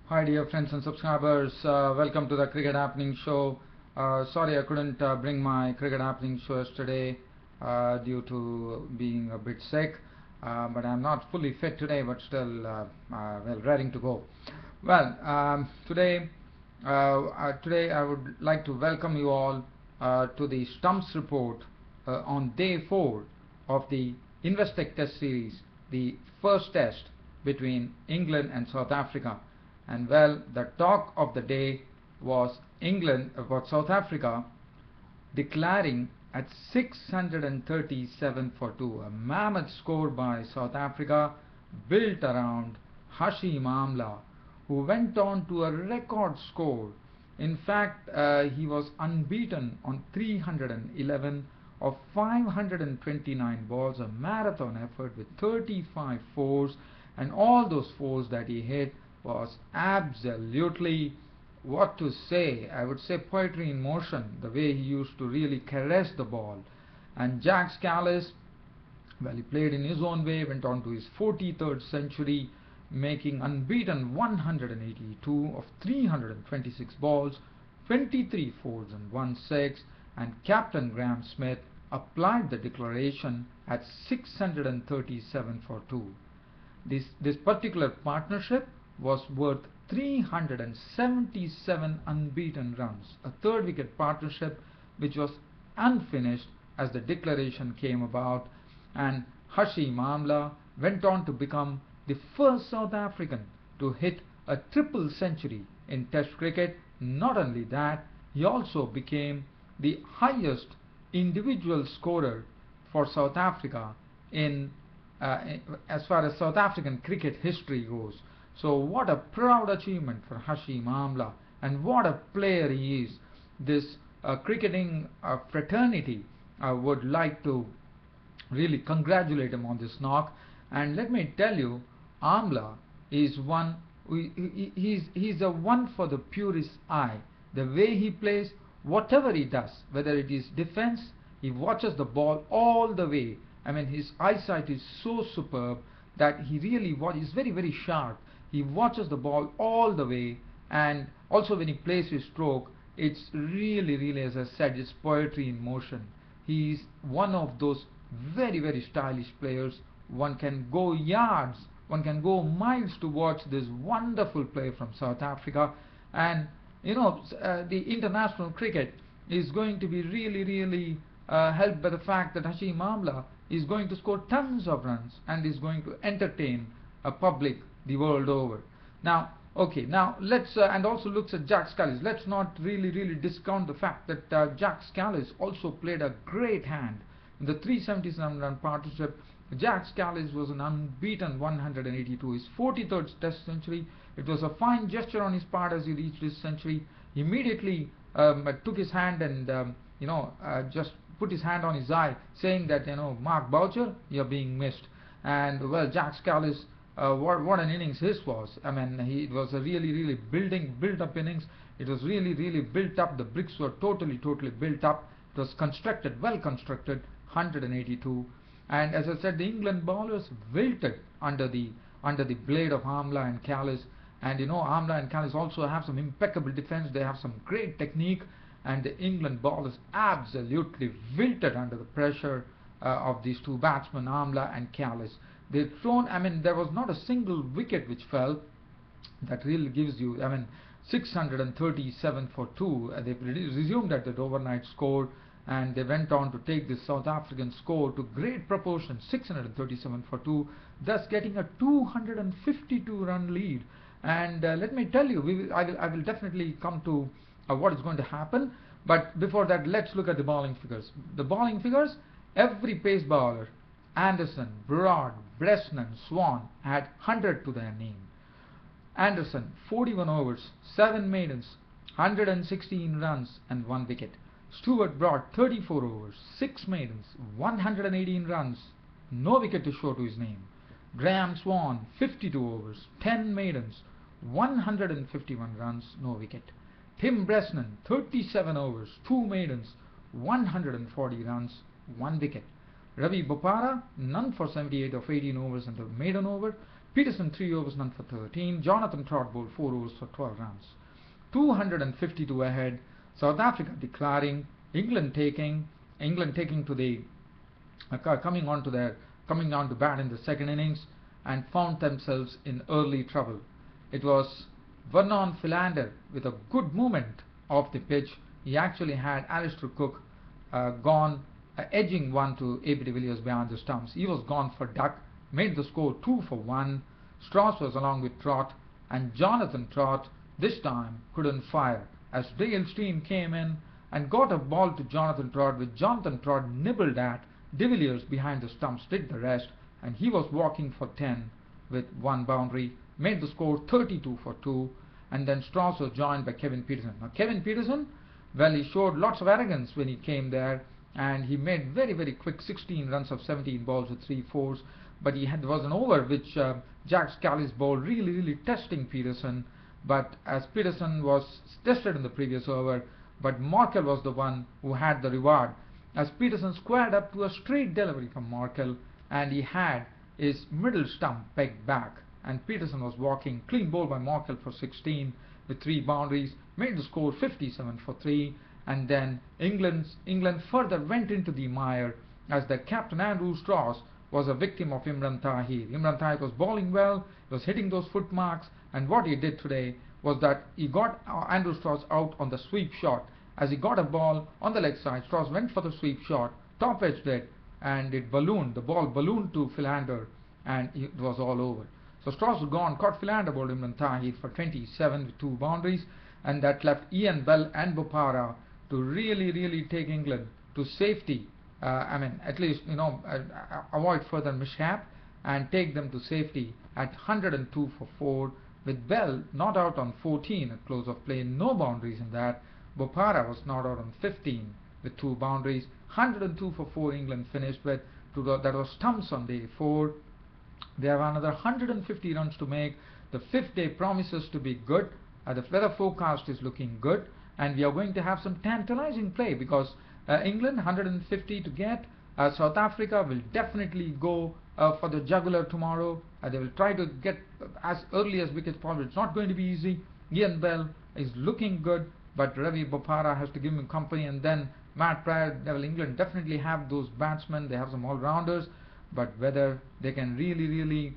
Hi dear friends and subscribers, welcome to the Cricket Happening Show. Sorry I couldn't bring my Cricket Happening Show yesterday due to being a bit sick, but I'm not fully fit today, but still well, raring to go. Well, today I would like to welcome you all to the Stumps report on day 4 of the Investec Test Series, the first test between England and South Africa. And well, the talk of the day was South Africa declaring at 637 for 2, a mammoth score by South Africa built around Hashim Amla, who went on to a record score. In fact, he was unbeaten on 311 of 529 balls, a marathon effort with 35 fours, and all those fours that he hit was absolutely, what to say, I would say poetry in motion, the way he used to really caress the ball. And Jack Kallis, well, he played in his own way, went on to his 43rd century, making unbeaten 182 of 326 balls, 23 fours and 1 6, and Captain Graham Smith applied the declaration at 637 for 2. This particular partnership was worth 377 unbeaten runs, a third wicket partnership which was unfinished as the declaration came about, and Hashim Amla went on to become the first South African to hit a triple century in Test cricket. Not only that, he also became the highest individual scorer for South Africa in as far as South African cricket history goes. So what a proud achievement for Hashim Amla, and what a player he is. This cricketing fraternity would like to really congratulate him on this knock. And let me tell you, Amla is one. He's a one for the purest eye. The way he plays, whatever he does, whether it is defense, he watches the ball all the way. I mean, his eyesight is so superb that he really is very, very sharp. He watches the ball all the way, and also when he plays his stroke, it's really, really, as I said, it's poetry in motion. He's one of those very, very stylish players. One can go yards, one can go miles to watch this wonderful player from South Africa. And the international cricket is going to be really, really helped by the fact that Hashim Amla is going to score tons of runs and is going to entertain a public the world over. Now, okay, now let's and also looks at Jack Kallis. Let's not really discount the fact that Jack Kallis also played a great hand in the 377 run partnership. Jack Kallis was an unbeaten 182, his 43rd Test century. It was a fine gesture on his part as he reached his century. He immediately took his hand and just put his hand on his eye, saying that Mark Boucher, you're being missed. And well, Jack Kallis, what an innings his was. I mean, it was a really built up innings. It was really built up. The bricks were totally built up. It was well constructed, 182. And as I said, the England bowlers wilted under the blade of Amla and Kallis. And Amla and Kallis also have some impeccable defense. They have some great technique, and the England bowlers absolutely wilted under the pressure of these two batsmen, Amla and Kallis. They've thrown, I mean, there was not a single wicket which fell. That really gives you, I mean, 637 for 2. They've resumed at that overnight score, and they went on to take this South African score to great proportions, 637 for 2, thus getting a 252 run lead. And let me tell you, I will definitely come to what is going to happen. But before that, let's look at the bowling figures. The bowling figures, every pace bowler, Anderson, Broad, Bresnan, Swan, had 100 to their name. Anderson, 41 overs, 7 maidens, 116 runs and 1 wicket. Stuart Broad, 34 overs, 6 maidens, 118 runs, no wicket to show to his name. Graham Swan, 52 overs, 10 maidens, 151 runs, no wicket. Tim Bresnan, 37 overs, 2 maidens, 140 runs, 1 wicket. Ravi Bopara, none for 78 of 18 overs and a maiden over. Peterson 3 overs none for 13. Jonathan Trott bowled 4 overs for 12 runs. 252 ahead. South Africa declaring. England taking to the coming on to bat in the second innings, and found themselves in early trouble. It was Vernon Philander with a good movement off the pitch. He actually had Alistair Cook gone edging one to A.B. de Villiers behind the stumps. He was gone for duck, made the score 2 for 1. Strauss was along with Trott, and Jonathan Trott this time couldn't fire as Dale Steyn came in and got a ball to Jonathan Trott, which Jonathan Trott nibbled at. De Villiers behind the stumps did the rest, and he was walking for 10 with 1 boundary, made the score 32 for 2, and then Strauss was joined by Kevin Peterson. Now Kevin Peterson, well, he showed lots of arrogance when he came there, and he made very, very quick 16 runs of 17 balls with 3 fours, but there was an over which Jack Kallis bowled, really testing Peterson, but as Peterson was tested in the previous over, but Markel was the one who had the reward, as Peterson squared up to a straight delivery from Markel, and he had his middle stump pegged back, and Peterson was walking. Clean bowl by Markel for 16 with 3 boundaries, made the score 57 for 3, and then England further went into the mire as their captain Andrew Strauss was a victim of Imran Tahir. Imran Tahir was bowling well, was hitting those foot marks, and what he did today was that he got Andrew Strauss out on the sweep shot. As he got a ball on the leg side, Strauss went for the sweep shot, top edged it, and the ball ballooned to Philander, and it was all over. So Strauss was gone, caught Philander, bowled Imran Tahir for 27 with 2 boundaries, and that left Ian Bell and Bopara to really take England to safety. At least avoid further mishap and take them to safety at 102 for 4, with Bell not out on 14 at close of play, no boundaries in that. Bopara was not out on 15 with 2 boundaries. 102 for 4 England finished with. That was stumps on day 4. They have another 150 runs to make. The 5th day promises to be good. The weather forecast is looking good, and we are going to have some tantalizing play because England 150 to get. South Africa will definitely go for the jugular tomorrow. They will try to get as early as wickets possible. It's not going to be easy. Ian Bell is looking good, but Ravi Bopara has to give him company, and then Matt Pryor. England definitely have those batsmen. They have some all-rounders, but whether they can really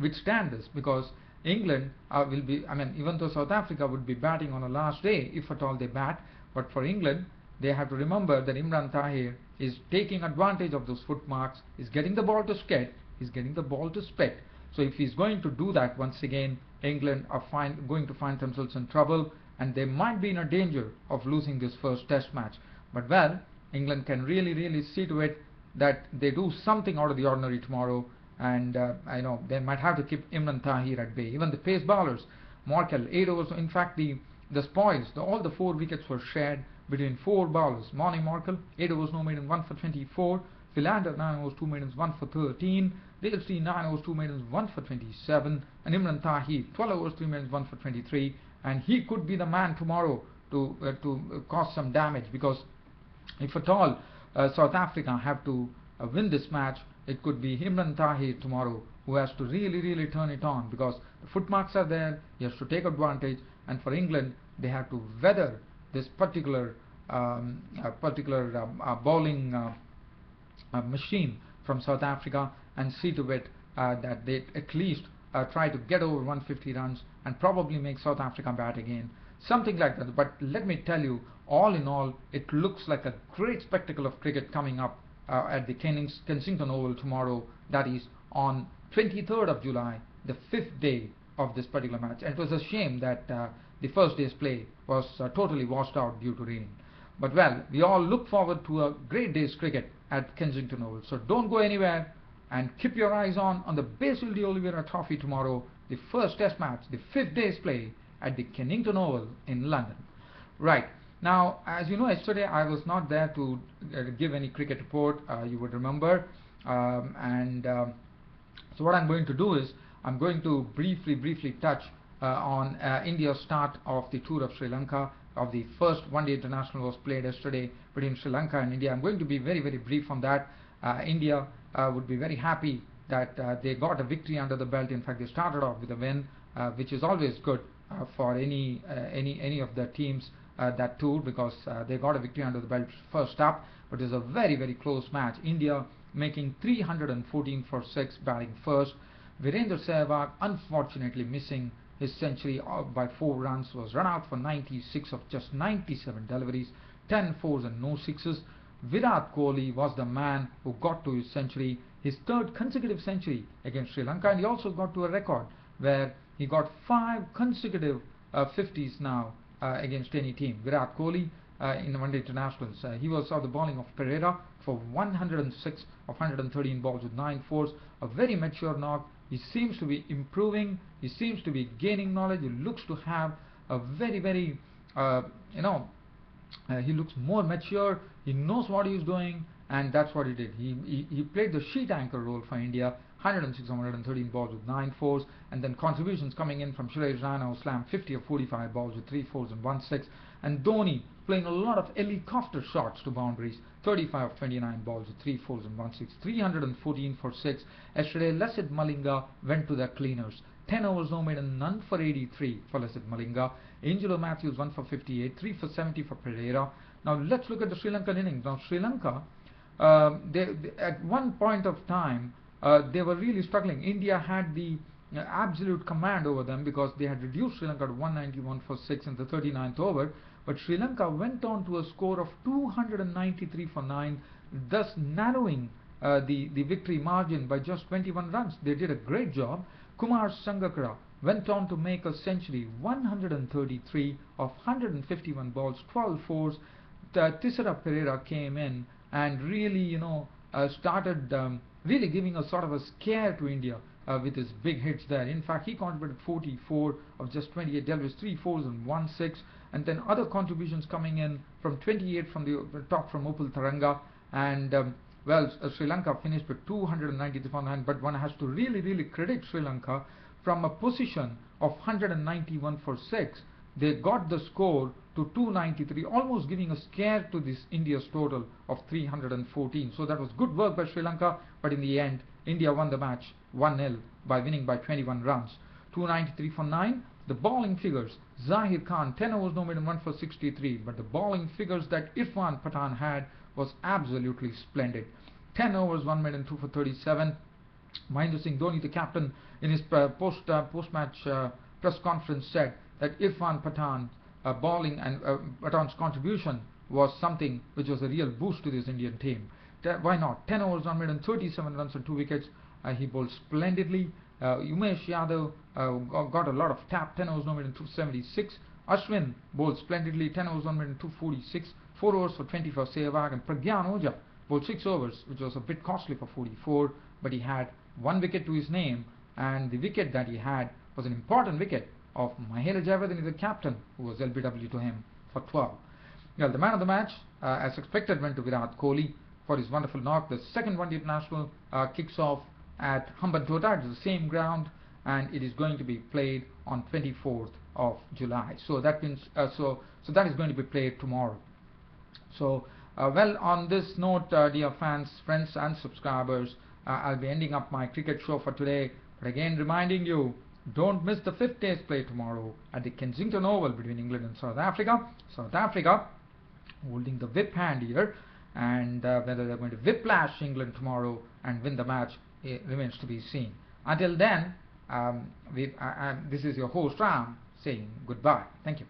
withstand this, because England will be, even though South Africa would be batting on a last day, if at all they bat, but for England, they have to remember that Imran Tahir is taking advantage of those foot marks, is getting the ball to sked, is getting the ball to spec. So if he's going to do that once again, England are going to find themselves in trouble, and they might be in a danger of losing this first test match. But well, England can really see to it that they do something out of the ordinary tomorrow, and I know they might have to keep Imran Tahir at bay. Even the pace bowlers, Markel 8 overs. In fact, the spoils, all the 4 wickets were shared between 4 bowlers. Morning Markel 8 overs, no maiden, 1 for 24. Philander 9 overs, 2 maidens, 1 for 13. Dale Steyn 9 overs, 2 maidens, 1 for 27. And Imran Tahir 12 overs, 3 maidens, 1 for 23. And he could be the man tomorrow to cause some damage, because if at all South Africa have to win this match, it could be Imran Tahir tomorrow who has to really turn it on, because the footmarks are there. He has to take advantage, and for England, they have to weather this particular bowling machine from South Africa, and see to it that they at least try to get over 150 runs and probably make South Africa bat again, something like that. But let me tell you, all in all, it looks like a great spectacle of cricket coming up at the Kensington Oval tomorrow. That is on 23rd of July, the 5th day of this particular match. And it was a shame that the first day's play was totally washed out due to rain. But well, we all look forward to a great day's cricket at Kensington Oval. So don't go anywhere, and keep your eyes on the Basil de Oliveira Trophy tomorrow, the first test match, the 5th day's play at the Kensington Oval in London. Right. Now, as you know, yesterday I was not there to give any cricket report, you would remember, so what I'm going to do is I'm going to briefly touch on India's start of the tour of Sri Lanka. Of the first one-day international was played yesterday between Sri Lanka and India. I'm going to be very brief on that. India would be very happy that they got a victory under the belt. In fact, they started off with a win, which is always good for any of the teams that tour, because they got a victory under the belt first up. But it was a very close match. India making 314 for 6, batting first. Virendra Sehwag unfortunately missing his century by 4 runs, was run out for 96 of just 97 deliveries, 10 fours and no sixes. Virat Kohli was the man who got to his century, his 3rd consecutive century against Sri Lanka, and he also got to a record where he got 5 consecutive 50s now against any team. Virat Kohli in the One-Day Internationals, he was on the bowling of Pereira for 106 of 113 balls with 9 fours. A very mature knock. He seems to be improving. He seems to be gaining knowledge. He looks to have a very he looks more mature. He knows what he's doing, and that's what he did. He played the sheet anchor role for India. 106 of 113 balls with 9 fours, and then contributions coming in from Suresh Raina, who slammed 50 of 45 balls with 3 fours and 1 6, and Dhoni playing a lot of helicopter shots to boundaries, 35 of 29 balls with 3 fours and 1 6, 314 for 6. Yesterday, Lasith Malinga went to the cleaners. 10 overs no maiden, none for 83 for Lasith Malinga. Angelo Matthews 1 for 58, 3 for 70 for Pereira. Now let's look at the Sri Lankan innings. Now Sri Lanka, they at one point of time, they were really struggling. India had the absolute command over them, because they had reduced Sri Lanka to 191 for 6 in the 39th over. But Sri Lanka went on to a score of 293 for 9, thus narrowing the victory margin by just 21 runs. They did a great job. Kumar Sangakkara went on to make a century, 133 of 151 balls, 12 fours. Tisara Pereira came in and really, started really giving a sort of a scare to India with his big hits there. In fact, he contributed 44 of just 28 deliveries, 3 fours and 1 6, and then other contributions coming in from 28 from the top from Upul Taranga, and Sri Lanka finished with 293 for 9, but one has to really credit Sri Lanka. From a position of 191 for 6, they got the score to 293, almost giving a scare to this India's total of 314. So that was good work by Sri Lanka, but in the end, India won the match 1-0 by winning by 21 runs. 293 for 9. The bowling figures: Zahir Khan 10 overs no maiden, 1 for 63, but the bowling figures that Irfan Pathan had was absolutely splendid. 10 overs 1 maiden, 2 for 37. Mahendra Singh Dhoni, the captain, in his post-match press conference said that Irfan Pathan bowling and Pathan's contribution was something which was a real boost to this Indian team. Why not? 10 overs 1 maiden, 37 runs and 2 wickets. He bowled splendidly. Umesh Yadav got a lot of tap, 10 overs no maiden, 276. Ashwin bowled splendidly, 10 overs 1 maiden, 246. 4 overs for 20 for Sehwag, and Pragyan Oja bowled 6 overs, which was a bit costly for 44, but he had 1 wicket to his name, and the wicket that he had was an important wicket of Mahela Jayawardene, the captain, who was LBW to him for 12. Well, the man of the match, as expected, went to Virat Kohli for his wonderful knock. The second One-Day International kicks off at Hambantota. It is the same ground, and it is going to be played on 24th of July. So that means so that is going to be played tomorrow. So on this note, dear fans, friends and subscribers, I'll be ending up my cricket show for today, but again reminding you, don't miss the 5th Test play tomorrow at the Kensington Oval between England and South Africa. South Africa holding the whip hand here, and whether they're going to whiplash England tomorrow and win the match, it remains to be seen. Until then, this is your host Ram saying goodbye. Thank you.